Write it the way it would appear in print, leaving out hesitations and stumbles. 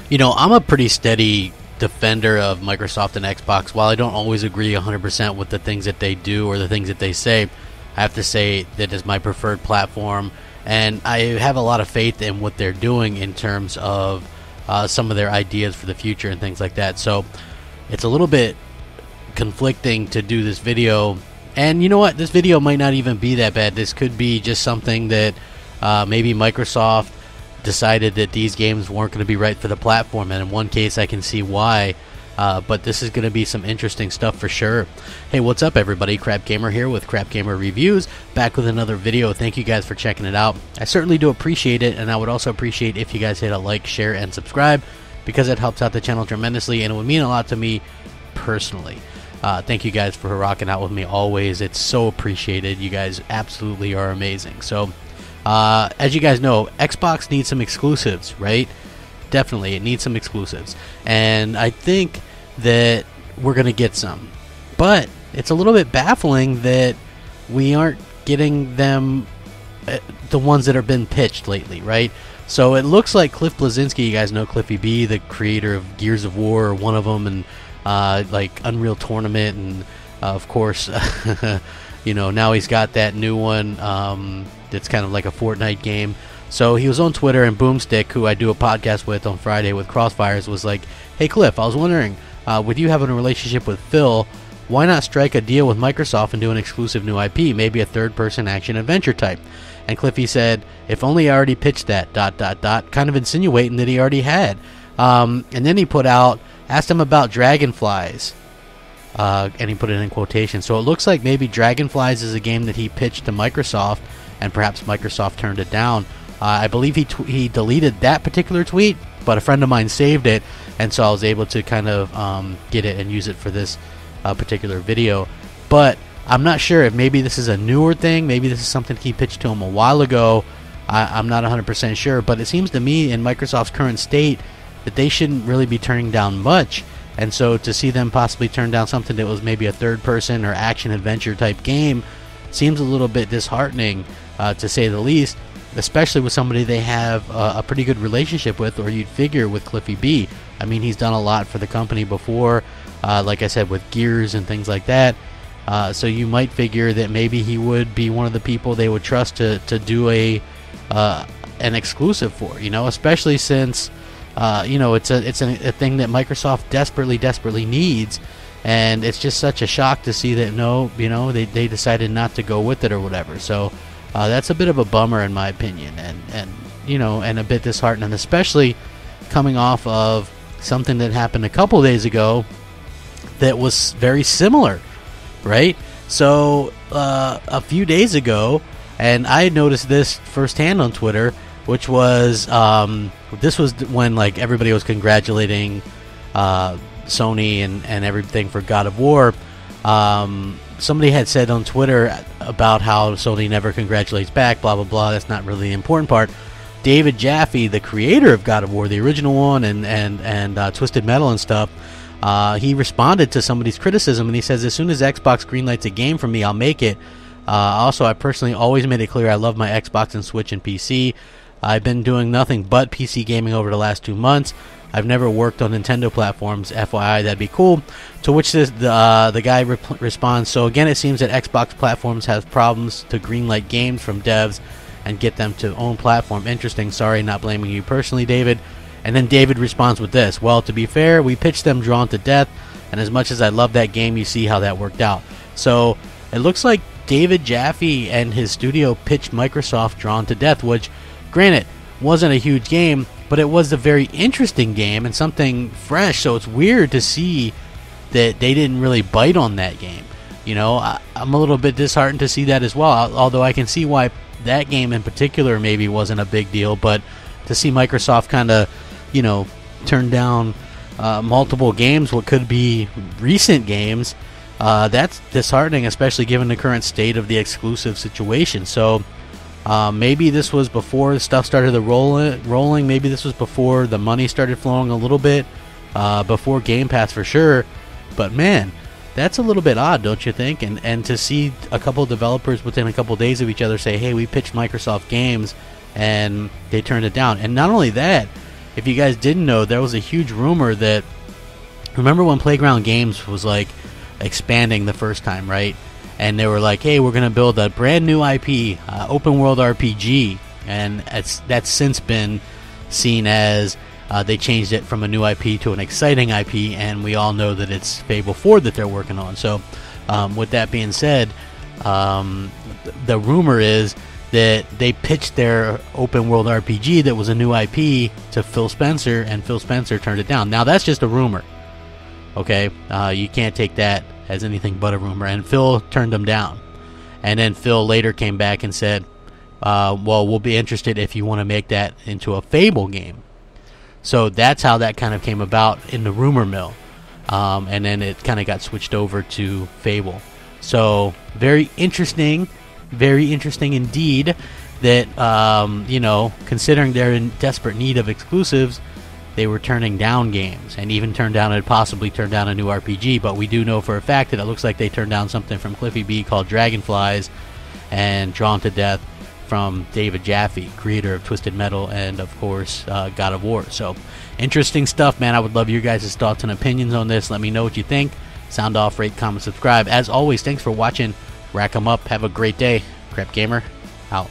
You know, I'm a pretty steady defender of Microsoft and Xbox. While I don't always agree 100% with the things that they do or the things that they say, I have to say that is my preferred platform, and I have a lot of faith in what they're doing in terms of some of their ideas for the future and things like that. So it's a little bit conflicting to do this video, and you know what, this video might not even be that bad. This could be just something that maybe Microsoft decided that these games weren't going to be right for the platform, and in one case I can see why, but this is going to be some interesting stuff for sure. Hey, what's up everybody, Crapgamer here with Crapgamer Reviews, back with another video. Thank you guys for checking it out. I certainly do appreciate it, and I would also appreciate if you guys hit a like, share, and subscribe, because it helps out the channel tremendously, and it would mean a lot to me personally. Thank you guys for rocking out with me always. It's so appreciated. You guys absolutely are amazing. So as you guys know, Xbox needs some exclusives, right? Definitely, it needs some exclusives, and I think that we're gonna get some, but it's a little bit baffling that we aren't getting them, the ones that have been pitched lately, right? So it looks like Cliff Bleszinski, you guys know Cliffy B, the creator of Gears of War, or one of them, and like Unreal Tournament, and of course you know, now he's got that new one that's kind of like a Fortnite game. So he was on Twitter, and Boomstick, who I do a podcast with on Friday with Crossfires, was like, hey Cliff, I was wondering, with you having a relationship with Phil, why not strike a deal with Microsoft and do an exclusive new IP, maybe a third-person action-adventure type? And Cliffy said, if only I already pitched that, ... kind of insinuating that he already had. And then he put out, asked him about Dragonflies, and he put it in quotation. So it looks like maybe Dragonflies is a game that he pitched to Microsoft, and perhaps Microsoft turned it down. I believe he deleted that particular tweet, but a friend of mine saved it, and so I was able to kind of get it and use it for this particular video. But I'm not sure if maybe this is a newer thing. Maybe this is something he pitched to him a while ago. I'm not 100% sure, but it seems to me in Microsoft's current state that they shouldn't really be turning down much. And so to see them possibly turn down something that was maybe a third-person or action-adventure type game seems a little bit disheartening, to say the least, especially with somebody they have a pretty good relationship with, or you'd figure with Cliffy B. I mean, he's done a lot for the company before, like I said, with Gears and things like that. So you might figure that maybe he would be one of the people they would trust to do an exclusive for, you know, especially since you know, it's a thing that Microsoft desperately needs, and it's just such a shock to see that they decided not to go with it or whatever. So that's a bit of a bummer in my opinion, and you know, and a bit disheartening, especially coming off of something that happened a couple days ago that was very similar, right? So a few days ago, and I noticed this firsthand on Twitter, which was this was when like everybody was congratulating Sony and everything for God of War. Somebody had said on Twitter about how Sony never congratulates back, blah blah blah. That's not really the important part. David Jaffe, the creator of God of War, the original one, and Twisted Metal and stuff, he responded to somebody's criticism, and he says, as soon as Xbox greenlights a game for me, I'll make it. Also, I personally always made it clear I love my Xbox and Switch and PC. I've been doing nothing but PC gaming over the last 2 months. I've never worked on Nintendo platforms. FYI, that'd be cool. To which the guy responds, so again, it seems that Xbox platforms have problems to greenlight games from devs and get them to own platform. Interesting. Sorry, not blaming you personally, David. And then David responds with this, well, to be fair, we pitched them Drawn to Death, and as much as I love that game, you see how that worked out. So it looks like David Jaffe and his studio pitched Microsoft Drawn to Death, which, granted, wasn't a huge game, but it was a very interesting game and something fresh. So it's weird to see that they didn't really bite on that game. You know, I'm a little bit disheartened to see that as well, although I can see why that game in particular maybe wasn't a big deal. But to see Microsoft kind of, you know, turn down multiple games, what could be recent games, that's disheartening, especially given the current state of the exclusive situation. So maybe this was before stuff started rolling. Maybe this was before the money started flowing a little bit, before Game Pass for sure. But man, that's a little bit odd, don't you think? And to see a couple of developers within a couple of days of each other say, hey, we pitched Microsoft games, and they turned it down. And not only that, if you guys didn't know, there was a huge rumor that, remember when Playground Games was like expanding the first time, right? And they were like, hey, we're going to build a brand new IP, open world RPG. And that's since been seen as they changed it from a new IP to an exciting IP, and we all know that it's Fable 4 that they're working on. So with that being said, the rumor is that they pitched their open world RPG that was a new IP to Phil Spencer, and Phil Spencer turned it down. Now that's just a rumor, okay? You can't take that as anything but a rumor, and Phil turned them down. And then Phil later came back and said, well, we'll be interested if you want to make that into a Fable game. So that's how that kind of came about in the rumor mill, and then it kind of got switched over to Fable. So very interesting indeed that, you know, considering they're in desperate need of exclusives, they were turning down games, and even possibly turned down a new RPG. But we do know for a fact that it looks like they turned down something from Cliffy B called Dragonflies, and Drawn to Death from David Jaffe, creator of Twisted Metal and, of course, God of War. So interesting stuff, man. I would love your guys' thoughts and opinions on this. Let me know what you think. Sound off, rate, comment, subscribe. As always, thanks for watching. Rack 'em up. Have a great day. Crapgamer, out.